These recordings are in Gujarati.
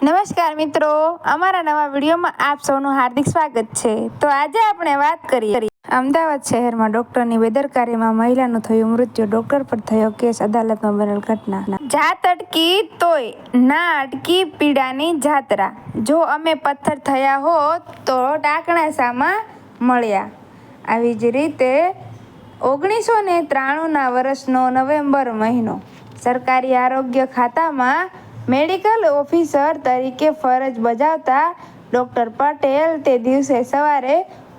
નમસ્કાર મિત્રો, અમારા નવા વિડીયોમાં આપ સૌનું હાર્દિક સ્વાગત છે. તો આજે આપણે વાત કરીએ અમદાવાદ શહેરમાં ડોક્ટરની બેદરકારીમાં મહિલાનું થયું મૃત્યુ. ડોક્ટર પર થયો કેસ, અદાલતમાં બનેલ ઘટના. જાત અટકી તોય ના અટકી પીડાની જાત્રા. જો અમે પથ્થર થયા હોત તો ટાંકણાસામાં મળ્યા. આવી જ રીતે 1993ના વર્ષનો નવેમ્બર મહિનો. સરકારી આરોગ્ય ખાતામાં મેડિકલ ઓફિસર તરીકે ફરજ બજાવતા ડૉક્ટર પટેલ તે દિવસે સવારે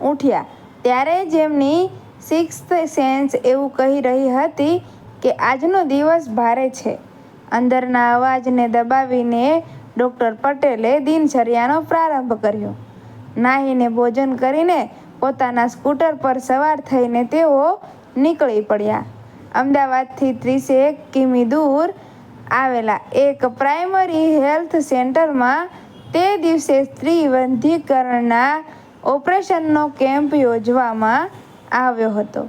ઉઠ્યા ત્યારે જ એમની સિક્સ્થ સેન્સ એવું કહી રહી હતી કે આજનો દિવસ ભારે છે. અંદરના અવાજને દબાવીને ડૉક્ટર પટેલે દિનચર્યાનો પ્રારંભ કર્યો. નાહીને ભોજન કરીને પોતાના સ્કૂટર પર સવાર થઈને તેઓ નીકળી પડ્યા. અમદાવાદથી 30 કિમી દૂર આવેલા એક પ્રાઇમરી હેલ્થ સેન્ટરમાં તે દિવસે સ્ત્રી વંધ્યીકરણના ઓપરેશનનો કેમ્પ યોજવામાં આવ્યો હતો.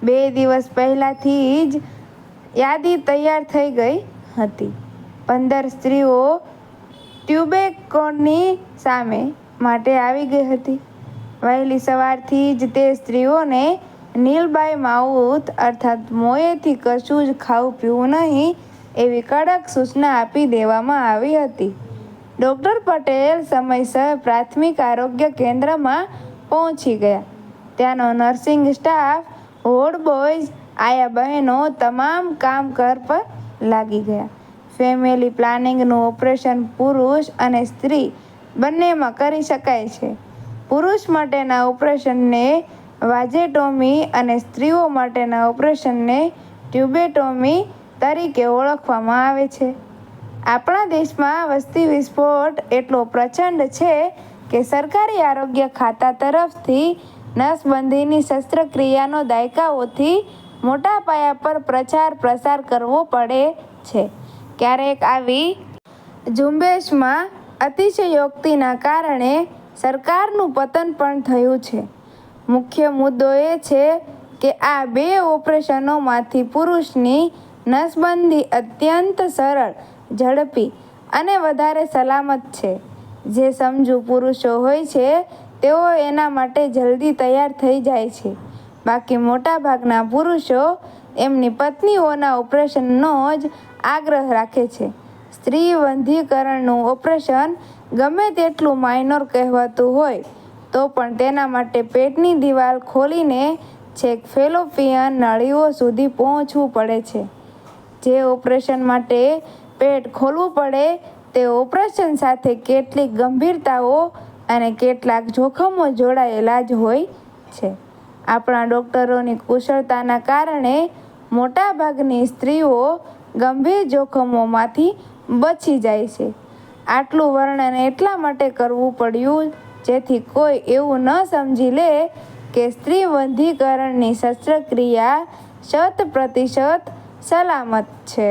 2 દિવસ પહેલાંથી જ યાદી તૈયાર થઈ ગઈ હતી. 15 સ્ત્રીઓ ટ્યુબેક્ટોમી સામે માટે આવી ગઈ હતી. વહેલી સવારથી જ તે સ્ત્રીઓને નીલ બાય માઉથ અર્થાત મોંએથી કશું જ ખાવું પીવું નહીં એવી કડક સૂચના આપી દેવામાં આવી હતી. ડૉક્ટર પટેલ સમયસર પ્રાથમિક આરોગ્ય કેન્દ્રમાં પહોંચી ગયા. ત્યાંનો નર્સિંગ સ્ટાફ, વોર્ડ બોયઝ, આયા બહેનો તમામ કામ પર લાગી ગયા. ફેમિલી પ્લાનિંગનું ઓપરેશન પુરુષ અને સ્ત્રી બંનેમાં કરી શકાય છે. પુરુષ માટેના ઓપરેશનને વાજેટોમી અને સ્ત્રીઓ માટેના ઓપરેશનને ટ્યુબેટોમી તરીકે ઓળખવામાં આવે છે. આપણા દેશમાં વસ્તી વિસ્ફોટ એટલો પ્રચંડ છે કે સરકારી આરોગ્ય ખાતા તરફથી નસબંધીની શસ્ત્રક્રિયાનો દાયકાઓથી મોટા પાયા પર પ્રચાર પ્રસાર કરવો પડે છે. ક્યારેક આવી ઝુંબેશમાં અતિશયોક્તિના કારણે સરકારનું પતન પણ થયું છે. મુખ્ય મુદ્દો એ છે કે આ 2 ઓપરેશનોમાંથી પુરુષની નસબંધી અત્યંત સરળ, ઝડપી અને વધારે સલામત છે. જે સમજુ પુરુષો હોય છે તેઓ એના માટે જલ્દી તૈયાર થઈ જાય છે. બાકી મોટાભાગના પુરુષો એમની પત્નીઓના ઓપરેશનનો જ આગ્રહ રાખે છે. સ્ત્રી વંધ્યીકરણનું ઓપરેશન ગમે તેટલું માઇનોર કહેવાતું હોય તો પણ તેના માટે પેટની દિવાલ ખોલીને છેક ફેલોપિયન નળીઓ સુધી પહોંચવું પડે છે. જે ઓપરેશન માટે પેટ ખોલવું પડે તે ઓપરેશન સાથે કેટલીક ગંભીરતાઓ અને કેટલાક જોખમો જોડાયેલા જ હોય છે. આપણા ડૉક્ટરોની કુશળતાના કારણે મોટાભાગની સ્ત્રીઓ ગંભીર જોખમોમાંથી બચી જાય છે. આટલું વર્ણન એટલા માટે કરવું પડ્યું જેથી કોઈ એવું ન સમજી લે કે સ્ત્રી વંધ્યીકરણની શસ્ત્રક્રિયા 100% સલામત છે.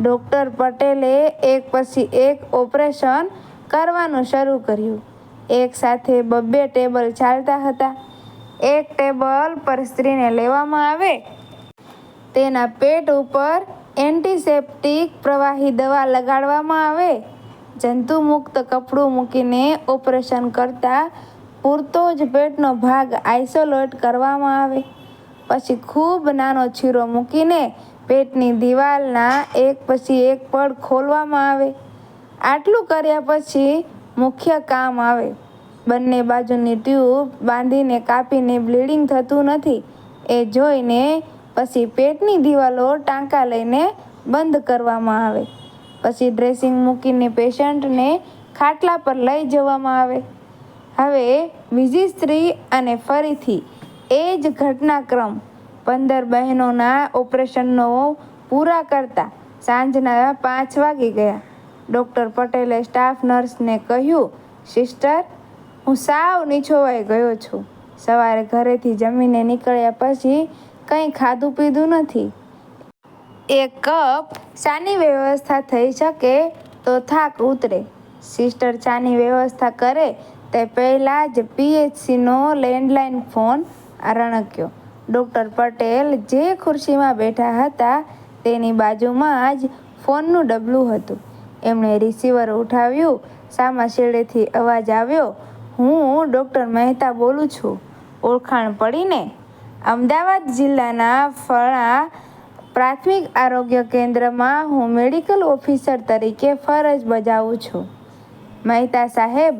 ડૉક્ટર પટેલે એક પછી એક ઓપરેશન કરવાનું શરૂ કર્યું. એક સાથે 2 ટેબલ ચાલતા હતા. એક ટેબલ પર સ્ત્રીને લેવામાં આવે, તેના પેટ ઉપર એન્ટિસેપ્ટિક પ્રવાહી દવા લગાડવામાં આવે, જંતુમુક્ત કપડું મૂકીને ઓપરેશન કરતાં પૂરતો જ પેટનો ભાગ આઇસોલેટ કરવામાં આવે, પછી ખૂબ નાનો ચીરો મૂકીને પેટની દિવાલના એક પછી એક પડ ખોલવામાં આવે. આટલું કર્યા પછી મુખ્ય કામ આવે. બંને બાજુની ટ્યુબ બાંધીને કાપીને બ્લીડિંગ થતું નથી એ જોઈને પછી પેટની દિવાલો ટાંકા લઈને બંધ કરવામાં આવે. પછી ડ્રેસિંગ મૂકીને પેશન્ટને ખાટલા પર લઈ જવામાં આવે. હવે બીજી સ્ત્રી અને ફરીથી એ જ ઘટનાક્રમ. 15 બહેનોના ઓપરેશનો પૂરા કરતાં સાંજના 5 વાગી ગયા. ડૉક્ટર પટેલે સ્ટાફ નર્સને કહ્યું, સિસ્ટર, હું સાવ નીછોવાઈ ગયો છું. સવારે ઘરેથી જમીને નીકળ્યા પછી કંઈ ખાધું પીધું નથી. 1 કપ ચાની વ્યવસ્થા થઈ શકે તો થાક ઉતરે. સિસ્ટર ચાની વ્યવસ્થા કરે તે પહેલાં જ PHCનો લેન્ડલાઇન ફોન રણક્યો. ડૉક્ટર પટેલ જે ખુરશીમાં બેઠા હતા તેની બાજુમાં જ ફોનનું ડબલું હતું. એમણે રિસીવર ઉઠાવ્યું. સામા છેડેથી અવાજ આવ્યો, હું ડૉક્ટર મહેતા બોલું છું. ઓળખાણ પડીને? અમદાવાદ જિલ્લાના ફળા પ્રાથમિક આરોગ્ય કેન્દ્રમાં હું મેડિકલ ઓફિસર તરીકે ફરજ બજાવું છું. મહેતા સાહેબ,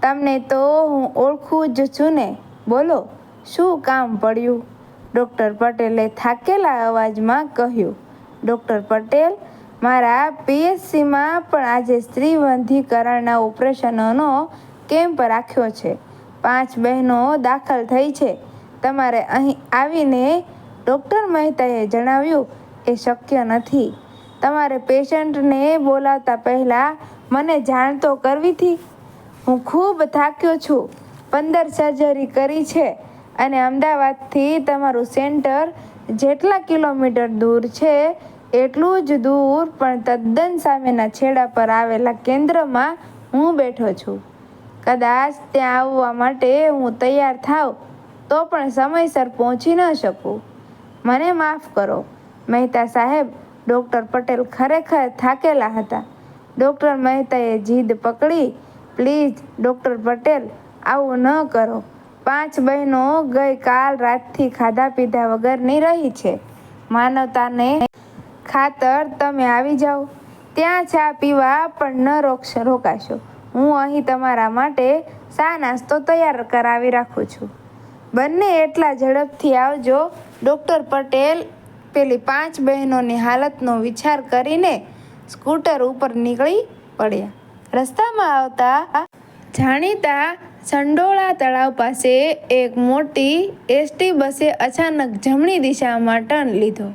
તમને તો હું ઓળખું જ છું ને. બોલો, શું કામ પડ્યું? ડૉક્ટર પટેલે થાકેલા અવાજમાં કહ્યું. ડૉક્ટર પટેલ, મારા પીએચસીમાં પણ આજે સ્ત્રીવંધીકરણના ઓપરેશનોનો કેમ્પ રાખ્યો છે. 5 બહેનો દાખલ થઈ છે. તમારે અહીં આવીને ડૉક્ટર મહેતાએ જણાવ્યું, એ શક્ય નથી. તમારે પેશન્ટને બોલાવતા પહેલાં મને જાણ તો કરવી હતી. હું ખૂબ થાક્યો છું. 15 સર્જરી કરી છે અને અમદાવાદથી તમારું સેન્ટર જેટલા કિલોમીટર દૂર છે એટલું જ દૂર પણ તદ્દન સામેના છેડા પર આવેલા કેન્દ્રમાં હું બેઠો છું. કદાચ ત્યાં આવવા માટે હું તૈયાર થાવ તો પણ સમયસર પહોંચી ન શકું. મને માફ કરો. મહેતા સાહેબ, ડૉક્ટર પટેલ ખરેખર થાકેલા હતા. ડૉક્ટર મહેતાએ જીદ પકડી. પ્લીઝ ડૉક્ટર પટેલ, આવું ન કરો. 5 બહેનો ગઈ કાલ રાતથી ખાધા પીધા વગરની રહી છે. માનવતાને ખાતર તમે આવી જાઓ. ત્યાં ચા પીવા પણ ન રોકાશો. હું અહીં તમારા માટે ચા નાસ્તો તૈયાર કરાવી રાખું છું. બંને એટલા ઝડપથી આવજો. ડૉક્ટર પટેલ પેલી 5 બહેનોની હાલતનો વિચાર કરીને સ્કૂટર ઉપર નીકળી પડ્યા. રસ્તામાં આવતા જાણીતા સંડોળા તળાવ પાસે એક મોટી એસટી બસે અચાનક જમણી દિશામાં ટર્ન લીધો.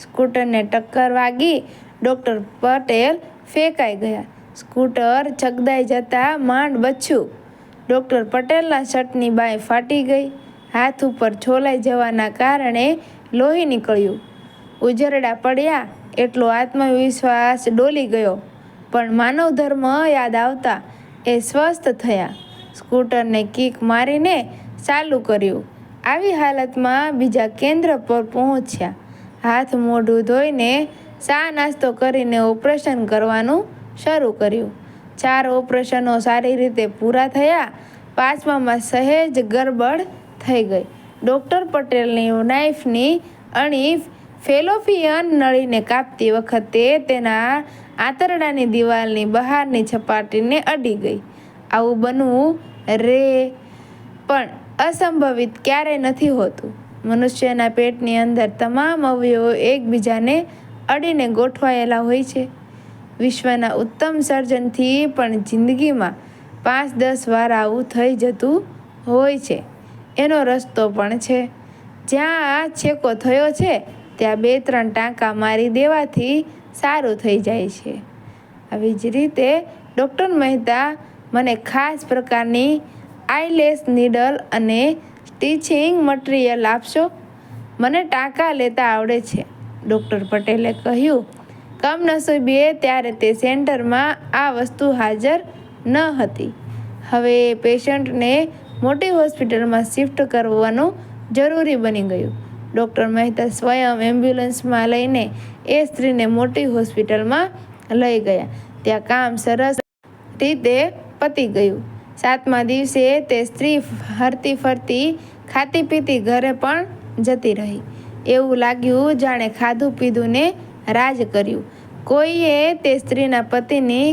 સ્કૂટરને ટક્કર વાગી. ડૉક્ટર પટેલ ફેંકાઈ ગયા. સ્કૂટર ચગદાઈ જતાં માંડ બચ્યું. ડૉક્ટર પટેલના શર્ટની બાંય ફાટી ગઈ. હાથ ઉપર છોલાઈ જવાના કારણે લોહી નીકળ્યું. ઉજરડા પડ્યા એટલો આત્મવિશ્વાસ ડોલી ગયો. પણ માનવ ધર્મ યાદ આવતા એ સ્વસ્થ થયા. સ્કૂટરને કિક મારીને ચાલુ કર્યું. આવી હાલતમાં બીજા કેન્દ્ર પર પહોંચ્યા. હાથ મોઢું ધોઈને ચા નાસ્તો કરીને ઓપરેશન કરવાનું શરૂ કર્યું. 4 ઓપરેશનો સારી રીતે પૂરા થયા. 5મામાં સહેજ ગરબડ થઈ ગઈ. ડૉક્ટર પટેલની નાઇફની અણી ફેલોપિયન નળીને કાપતી વખતે તેના આંતરડાની દિવાલની બહારની સપાટીને અડી ગઈ. આવું બનવું પણ અસંભવિત ક્યારેય નથી હોતું. મનુષ્યના પેટની અંદર તમામ અવયવો એકબીજાને અડીને ગોઠવાયેલા હોય છે. વિશ્વના ઉત્તમ સર્જનથી પણ જિંદગીમાં 5-10 વાર આવું થઈ જતું હોય છે. એનો રસ્તો પણ છે. જ્યાં છેકો થયો છે ત્યાં 2-3 ટાંકા મારી દેવાથી સારું થઈ જાય છે. આવી જ રીતે ડૉક્ટર મહેતા, મને ખાસ પ્રકારની આઈલેસ નીડલ અને સ્ટિચિંગ મટીરિયલ આપશો? મને ટાંકા લેતા આવડે છે, ડૉક્ટર પટેલે કહ્યું. કમનસીબે ત્યારે તે સેન્ટરમાં આ વસ્તુ હાજર ન હતી. હવે પેશન્ટને મોટી હોસ્પિટલમાં શિફ્ટ કરવાનું જરૂરી બની ગયું. ડૉક્ટર મહેતા સ્વયં એમ્બ્યુલન્સમાં લઈને એ સ્ત્રીને મોટી હોસ્પિટલમાં લઈ ગયા. ત્યાં કામ સરસ રીતે પતી ગયું. 7મા દિવસે તે સ્ત્રી હરતી ફરતી, ખાતી પીતી ઘરે પણ જતી રહી. એવું લાગ્યું જાણે ખાધું પીધું ને રાજ કર્યું. કોઈએ તે સ્ત્રીના પતિની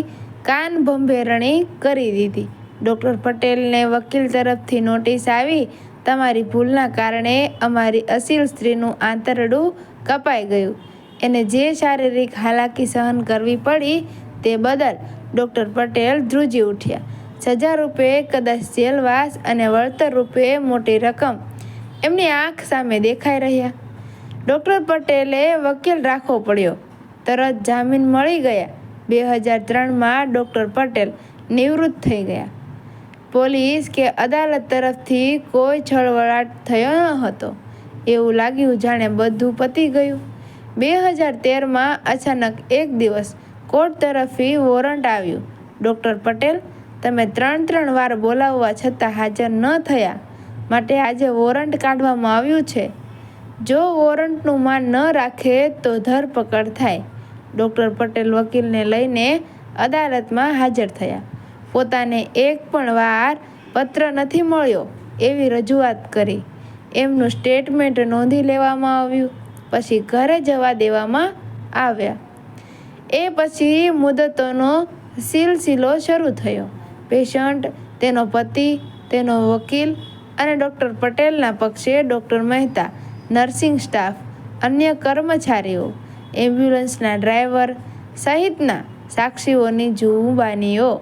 કાનભંભેરણી કરી દીધી. ડૉક્ટર પટેલને વકીલ તરફથી નોટિસ આવી. તમારી ભૂલના કારણે અમારી અસીલ સ્ત્રીનું આંતરડું કપાઈ ગયું. એને જે શારીરિક હાલાકી સહન કરવી પડી તે બદલ ડૉક્ટર પટેલ ધ્રુજી ઉઠ્યા. સજા રૂપે કદાચ જેલવાસ અને વળતર રૂપે મોટી રકમ એમની આંખ સામે દેખાઈ રહ્યા. ડૉક્ટર પટેલે વકીલ રાખવો પડ્યો. તરત જામીન મળી ગયા. 2003માં ડૉક્ટર પટેલ નિવૃત્ત થઈ ગયા. પોલીસ કે અદાલત તરફથી કોઈ છળવળાટ થયો ન હતો. એવું લાગ્યું જાણે બધું પતી ગયું. 2013માં અચાનક એક દિવસ કોર્ટ તરફથી વોરંટ આવ્યું. ડૉક્ટર પટેલ, તમે 3 વાર બોલાવવા છતાં હાજર ન થયા માટે આજે વોરંટ કાઢવામાં આવ્યું છે. જો વોરંટનું માન ન રાખે તો ધરપકડ થાય. ડૉક્ટર પટેલ વકીલને લઈને અદાલતમાં હાજર થયા. પોતાને એક પણ વાર પત્ર નથી મળ્યો એવી રજૂઆત કરી. એમનું સ્ટેટમેન્ટ નોંધી લેવામાં આવ્યું. પછી ઘરે જવા દેવામાં આવ્યા. એ પછી મુદતોનો સિલસિલો શરૂ થયો. પેશન્ટ, તેનો પતિ, તેનો વકીલ અને ડૉક્ટર પટેલના પક્ષે ડૉક્ટર મહેતા, નર્સિંગ સ્ટાફ, અન્ય કર્મચારીઓ, એમ્બ્યુલન્સના ડ્રાઈવર સહિતના સાક્ષીઓની જુબાનીઓ.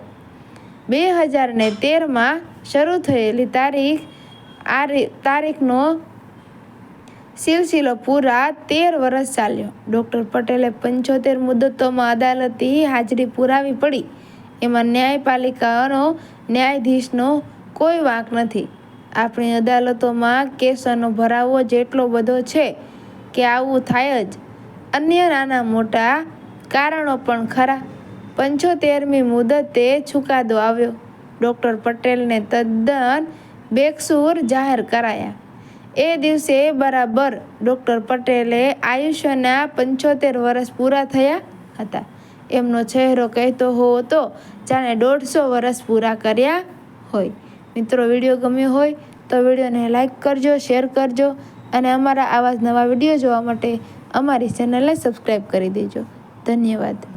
2013માં શરૂ થયેલી તારીખનો સિલસિલો પૂરા 13 વર્ષ ચાલ્યો. ડૉક્ટર પટેલે 75 મુદતોમાં અદાલતી હાજરી પુરાવી પડી. એમાં ન્યાયપાલિકાનો, ન્યાયાધીશનો કોઈ વાંક નથી. આપણી અદાલતોમાં કેસોનો ભરાવો જેટલો બધો છે કે આવું થાય જ. અન્ય નાના મોટા કારણો પણ ખરા. 75મી મુદતે ચુકાદો આવ્યો. ડૉક્ટર પટેલને તદ્દન બેકસૂર જાહેર કરાયા. એ દિવસે બરાબર ડૉક્ટર પટેલે આયુષ્યના 75 વર્ષ પૂરા થયા હતા. એમનો ચહેરો કહેતો હોવો તો જાણે 150 વર્ષ પૂરા કર્યા હોય. મિત્રો, વિડીયો ગમ્યો હોય તો વિડીયોને લાઈક કરજો, શેર કરજો અને અમારા આવા જ નવા વિડીયો જોવા માટે અમારી ચેનલને સબસ્ક્રાઈબ કરી દેજો. ધન્યવાદ.